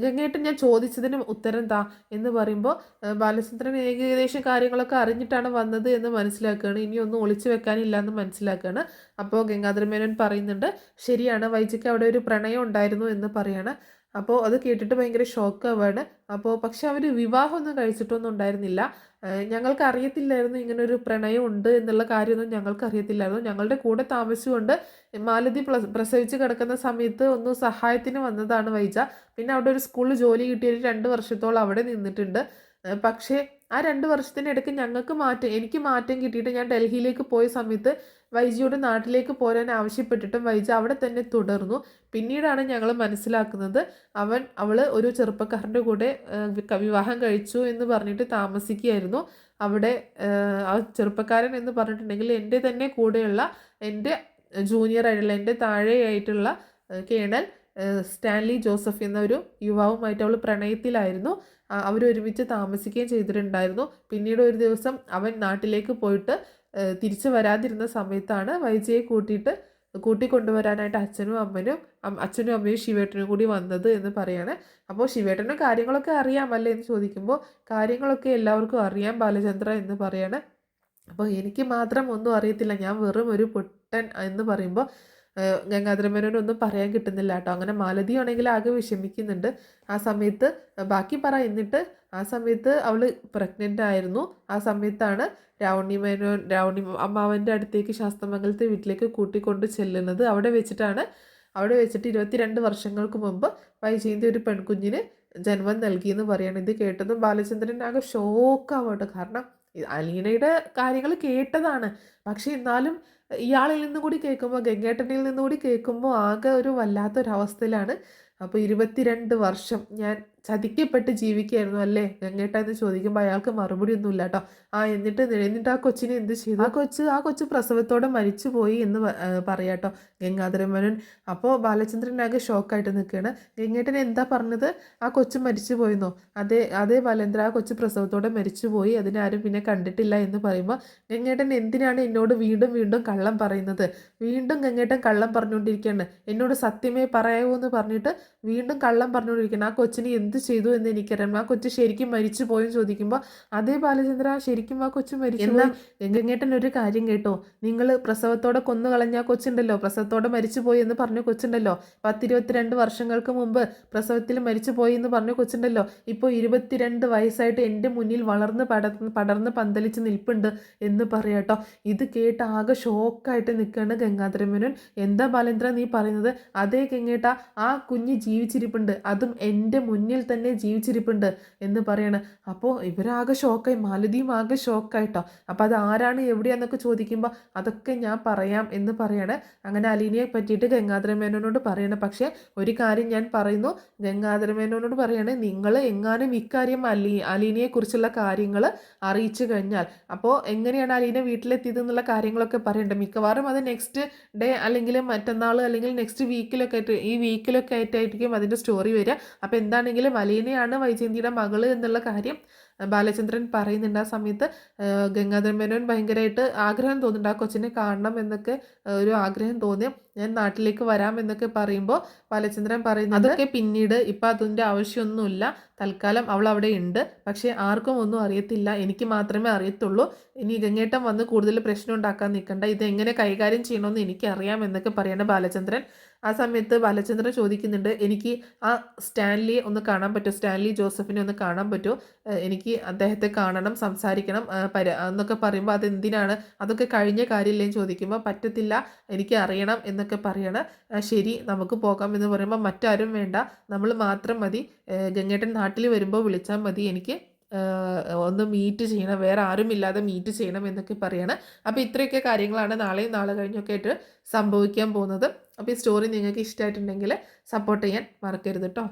ഗംഗേട്ടൻ ഞാൻ ചോദിച്ചതിന് ഉത്തരം താ എന്ന് പറയുമ്പോൾ ബാലചന്ദ്രൻ ഏകദേശം കാര്യങ്ങളൊക്കെ അറിഞ്ഞിട്ടാണ് വന്നത് എന്ന് മനസ്സിലാക്കുകയാണ്. ഇനി ഒന്നും ഒളിച്ചു വെക്കാനില്ല എന്ന് മനസ്സിലാക്കുകയാണ്. അപ്പോൾ ഗംഗാധരമേനോൻ പറയുന്നുണ്ട്, ശരിയാണ് വൈജയ്ക്ക് അവിടെ ഒരു പ്രണയം ഉണ്ടായിരുന്നു എന്ന് പറയാണ്. അപ്പോൾ അത് കേട്ടിട്ട് ഭയങ്കര ഷോക്കാവാണ്. അപ്പോൾ പക്ഷെ അവർ വിവാഹമൊന്നും കഴിച്ചിട്ടൊന്നും ഉണ്ടായിരുന്നില്ല. ഞങ്ങൾക്ക് അറിയത്തില്ലായിരുന്നു ഇങ്ങനൊരു പ്രണയം ഉണ്ട് എന്നുള്ള കാര്യമൊന്നും ഞങ്ങൾക്ക് അറിയത്തില്ലായിരുന്നു. ഞങ്ങളുടെ കൂടെ താമസിച്ചുകൊണ്ട് മാലതി പ്രസവിച്ച് കിടക്കുന്ന സമയത്ത് ഒന്ന് സഹായത്തിന് വന്നതാണ് വൈജ. പിന്നെ അവിടെ ഒരു സ്കൂളിൽ ജോലി കിട്ടിയൊരു 2 വർഷത്തോളം അവിടെ നിന്നിട്ടുണ്ട്. പക്ഷേ ആ 2 വർഷത്തിനിടയ്ക്ക് എനിക്ക് മാറ്റം കിട്ടിയിട്ട് ഞാൻ ഡൽഹിയിലേക്ക് പോയ സമയത്ത് വൈജയോട് നാട്ടിലേക്ക് പോരാൻ ആവശ്യപ്പെട്ടിട്ടും വൈജ അവിടെ തന്നെ തുടർന്നു. പിന്നീടാണ് ഞങ്ങൾ മനസ്സിലാക്കുന്നത് അവൾ ഒരു ചെറുപ്പക്കാരൻ്റെ കൂടെ വിവാഹം കഴിച്ചു എന്ന് പറഞ്ഞിട്ട് താമസിക്കുകയായിരുന്നു അവിടെ. ആ ചെറുപ്പക്കാരൻ എന്ന് പറഞ്ഞിട്ടുണ്ടെങ്കിൽ എൻ്റെ തന്നെ കൂടെയുള്ള, എൻ്റെ ജൂനിയർ ആയിട്ടുള്ള, എൻ്റെ താഴെയായിട്ടുള്ള കേണൽ സ്റ്റാൻലി ജോസഫ് എന്ന ഒരു യുവാവുമായിട്ട് അവൾ പ്രണയത്തിലായിരുന്നു. അവരൊരുമിച്ച് താമസിക്കുകയും ചെയ്തിട്ടുണ്ടായിരുന്നു. പിന്നീട് ഒരു ദിവസം അവൻ നാട്ടിലേക്ക് പോയിട്ട് തിരിച്ചു വരാതിരുന്ന സമയത്താണ് വൈജയെ കൂട്ടിക്കൊണ്ടുവരാനായിട്ട് അച്ഛനും അമ്മയും ശിവേട്ടനും കൂടി വന്നത് എന്ന് പറയാണ്. അപ്പോൾ ശിവേട്ടനും കാര്യങ്ങളൊക്കെ അറിയാമല്ലേ എന്ന് ചോദിക്കുമ്പോൾ കാര്യങ്ങളൊക്കെ എല്ലാവർക്കും അറിയാം ബാലചന്ദ്ര എന്ന് പറയാണ്. അപ്പോൾ എനിക്ക് മാത്രം ഒന്നും അറിയത്തില്ല, ഞാൻ വെറും ഒരു പൊട്ടൻ എന്ന് പറയുമ്പോൾ ഗംഗാധരമേനോനൊന്നും പറയാൻ കിട്ടുന്നില്ല കേട്ടോ. അങ്ങനെ മാലതിയാണെങ്കിൽ ആകെ വിഷമിക്കുന്നുണ്ട്. ആ സമയത്ത് ബാക്കി പറ എന്നിട്ട് ആ സമയത്ത് അവൾ പ്രഗ്നൻ്റ് ആയിരുന്നു. ആ സമയത്താണ് രാവണി അമ്മാവൻ്റെ അടുത്തേക്ക് ശാസ്തമംഗലത്തെ വീട്ടിലേക്ക് കൂട്ടിക്കൊണ്ട് ചെല്ലുന്നത്. അവിടെ വെച്ചിട്ട് 22 വർഷങ്ങൾക്ക് മുമ്പ് വൈജയന്തി ഒരു പെൺകുഞ്ഞിന് ജന്മം നൽകിയെന്ന് പറയണം. ഇത് കേട്ടതും ബാലചന്ദ്രൻ ആകെ ഷോക്കാവട്ടെ. കാരണം അലീനയുടെ കാര്യങ്ങൾ കേട്ടതാണ്, പക്ഷെ എന്നാലും ഇയാളിൽ നിന്നും കൂടി കേൾക്കുമ്പോൾ, ഗംഗേട്ടനിൽ നിന്നും കൂടി കേൾക്കുമ്പോൾ ആകെ ഒരു വല്ലാത്തൊരവസ്ഥയിലാണ്. അപ്പോൾ 22 വർഷം ഞാൻ ചതിക്കപ്പെട്ട് ജീവിക്കുകയായിരുന്നു അല്ലേ ഗംഗേട്ട എന്ന് ചോദിക്കുമ്പോൾ അയാൾക്ക് മറുപടി ഒന്നുമില്ല കേട്ടോ. എന്നിട്ട് ആ കൊച്ചിനെ എന്ത് ചെയ്തു? ആ കൊച്ചു പ്രസവത്തോടെ മരിച്ചുപോയി എന്ന് പറയാട്ടോ ഗംഗാധരൻ മേനോൻ. അപ്പോൾ ബാലചന്ദ്രനാകെ ഷോക്കായിട്ട് നിൽക്കുകയാണ്. ഗംഗേട്ടൻ എന്താ പറഞ്ഞത്? ആ കൊച്ചു മരിച്ചു പോയെന്നോ? അതേ ബാലേന്ദ്ര, ആ കൊച്ചു പ്രസവത്തോടെ മരിച്ചുപോയി, അതിനാരും പിന്നെ കണ്ടിട്ടില്ല എന്ന് പറയുമ്പോൾ ഗംഗേട്ടൻ എന്തിനാണ് എന്നോട് വീണ്ടും വീണ്ടും കള്ളം പറയുന്നത്? വീണ്ടും ഗംഗേട്ടൻ കള്ളം പറഞ്ഞുകൊണ്ടിരിക്കുകയാണ്. എന്നോട് സത്യമേ പറയാവൂ എന്ന് പറഞ്ഞിട്ട് വീണ്ടും കള്ളം പറഞ്ഞുകൊണ്ടിരിക്കുകയാണ്. ആ കൊച്ചിന് എന്ത് ചെയ്തു എന്ന് എനിക്കറിയാം. ആ കൊച്ചു ശരിക്കും മരിച്ചു പോയെന്ന് ചോദിക്കുമ്പോൾ അതേ ബാലചന്ദ്ര, ശരിക്കും ആ കൊച്ചു മരിച്ചു. എന്നാൽ ഗംഗേട്ടൻ ഒരു കാര്യം കേട്ടോ, നിങ്ങൾ പ്രസവത്തോടെ കൊന്നു കളഞ്ഞ ആ കൊച്ചുണ്ടല്ലോ, പ്രസവത്തോടെ മരിച്ചു പോയി എന്ന് പറഞ്ഞ കൊച്ചുണ്ടല്ലോ, 22 വർഷങ്ങൾക്ക് മുമ്പ് പ്രസവത്തിൽ മരിച്ചു പോയി എന്ന് പറഞ്ഞ കൊച്ചുണ്ടല്ലോ, ഇപ്പോൾ 22 വയസ്സായിട്ട് എൻ്റെ മുന്നിൽ വളർന്ന് പടർന്ന് പന്തലിച്ച് നിൽപ്പുണ്ട് എന്ന് പറയാട്ടോ. ഇത് കേട്ട് ആകെ ഷോക്കായിട്ട് നിൽക്കുകയാണ് ഗംഗാധര മേനോൻ. എന്താ ബാലേന്ദ്ര നീ പറയുന്നത്? അതേ ഗംഗേട്ട, ആ കുഞ്ഞ് ജീവിച്ചിരിപ്പുണ്ട്, അതും എൻ്റെ മുന്നിൽ തന്നെ ജീവിച്ചിരിപ്പുണ്ട് എന്ന് പറയണം. അപ്പോൾ ഇവരാകെ ഷോക്കായി, മാലതിയും ആകെ ഷോക്കായിട്ടോ. അപ്പോൾ അത് ആരാണ് എവിടെയാന്നൊക്കെ ചോദിക്കുമ്പോൾ അതൊക്കെ ഞാൻ പറയാം എന്ന് പറയണേ. അങ്ങനെ അലീനയെ പറ്റിയിട്ട് ഗംഗാധര മേനോനോട് പറയണം. പക്ഷേ ഒരു കാര്യം ഞാൻ പറയുന്നു, ഗംഗാധര മേനോനോട് പറയണേ, നിങ്ങൾ എങ്ങാനും ഇക്കാര്യം അലീനയെക്കുറിച്ചുള്ള കാര്യങ്ങൾ അറിയിച്ചു കഴിഞ്ഞാൽ അപ്പോൾ എങ്ങനെയാണ് അലീന വീട്ടിലെത്തിയതെന്നുള്ള കാര്യങ്ങളൊക്കെ പറയണ്ടേ. മിക്കവാറും അത് നെക്സ്റ്റ് ഡേ അല്ലെങ്കിൽ മറ്റന്നാൾ അല്ലെങ്കിൽ നെക്സ്റ്റ് വീക്കിലൊക്കെ ആയിട്ടായിരിക്കും അതിൻ്റെ സ്റ്റോറി വരിക. അപ്പോൾ എന്താണെങ്കിലും അലീനയാണ് വൈജയന്തിയുടെ മകള് എന്നുള്ള കാര്യം ബാലചന്ദ്രൻ പറയുന്നുണ്ട്. ആ സമയത്ത് ഗംഗാധര മേനോൻ ഭയങ്കരമായിട്ട് ആഗ്രഹം തോന്നുന്നുണ്ട്, ആ കൊച്ചിനെ കാണണം എന്നൊക്കെ ഒരു ആഗ്രഹം തോന്നി. ഞാൻ നാട്ടിലേക്ക് വരാം എന്നൊക്കെ പറയുമ്പോൾ ബാലചന്ദ്രൻ പറയുന്നത് അതൊക്കെ പിന്നീട്, ഇപ്പം അതിൻ്റെ ആവശ്യമൊന്നുമില്ല, തൽക്കാലം അവൾ അവിടെ ഉണ്ട്, പക്ഷേ ആർക്കും ഒന്നും അറിയത്തില്ല, എനിക്ക് മാത്രമേ അറിയത്തുള്ളൂ. ഇനി ഗംഗേട്ടൻ വന്ന് കൂടുതൽ പ്രശ്നം ഉണ്ടാക്കാൻ നിൽക്കണ്ട, ഇതെങ്ങനെ കൈകാര്യം ചെയ്യണമെന്ന് എനിക്കറിയാം എന്നൊക്കെ പറയണ ബാലചന്ദ്രൻ. ആ സമയത്ത് ബാലചന്ദ്രൻ ചോദിക്കുന്നുണ്ട്, എനിക്ക് ആ സ്റ്റാൻലിയെ ഒന്ന് കാണാൻ പറ്റുമോ, സ്റ്റാൻലി ജോസഫിനെ ഒന്ന് കാണാൻ പറ്റുമോ, എനിക്ക് അദ്ദേഹത്തെ കാണണം, സംസാരിക്കണം എന്നൊക്കെ പറയുമ്പോൾ അതെന്തിനാണ്, അതൊക്കെ കഴിഞ്ഞ കാര്യമില്ലേന്ന് ചോദിക്കുമ്പോൾ പറ്റത്തില്ല, എനിക്ക് അറിയണം എന്നൊക്കെ പറയണം. ശരി നമുക്ക് പോകാം എന്ന് പറയുമ്പോൾ മറ്റാരും വേണ്ട, നമ്മൾ മാത്രം മതി, ഗംഗേട്ടൻ നാട്ടിൽ വരുമ്പോൾ വിളിച്ചാൽ മതി, എനിക്ക് ഒന്ന് മീറ്റ് ചെയ്യണം, വേറെ ആരും ഇല്ലാതെ മീറ്റ് ചെയ്യണം എന്നൊക്കെ പറയണം. അപ്പോൾ ഇത്രയൊക്കെ കാര്യങ്ങളാണ് നാളെയും നാളെ കഴിഞ്ഞൊക്കെ ആയിട്ട് സംഭവിക്കാൻ പോകുന്നത്. അപ്പോൾ ഈ സ്റ്റോറി നിങ്ങൾക്ക് ഇഷ്ടമായിട്ടുണ്ടെങ്കിൽ സപ്പോർട്ട് ചെയ്യാൻ മറക്കരുത് കേട്ടോ.